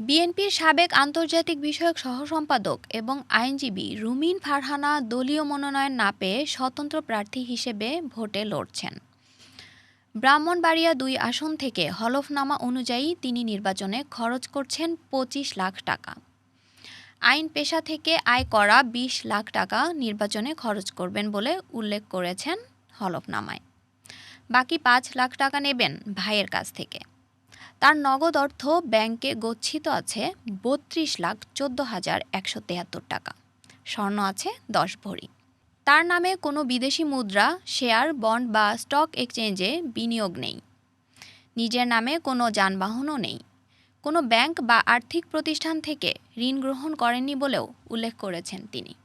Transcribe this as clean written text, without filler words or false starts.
বিএনপির সাবেক আন্তর্জাতিক বিষয়ক সহসম্পাদক এবং আইনজীবী রুমিন ফারহানা দলীয় মনোনয়ন না পেয়ে স্বতন্ত্র প্রার্থী হিসেবে ভোটে লড়ছেন। ব্রাহ্মণবাড়িয়া ২ আসন থেকে হলফনামা অনুযায়ী তিনি নির্বাচনে খরচ করছেন ২৫ লাখ টাকা। আইন পেশা থেকে আয় করা ২০ লাখ টাকা নির্বাচনে খরচ করবেন বলে উল্লেখ করেছেন হলফনামায়। বাকি ৫ লাখ টাকা নেবেন ভাইয়ের কাছ থেকে। তার নগদ অর্থ ব্যাংকে গচ্ছিত আছে ৩২,১৪,১৭৩ টাকা। স্বর্ণ আছে ১০ ভরি। তার নামে কোনো বিদেশি মুদ্রা, শেয়ার, বন্ড বা স্টক এক্সচেঞ্জে বিনিয়োগ নেই। নিজের নামে কোনো যানবাহনও নেই। কোনো ব্যাংক বা আর্থিক প্রতিষ্ঠান থেকে ঋণ গ্রহণ করেননি বলেও উল্লেখ করেছেন তিনি।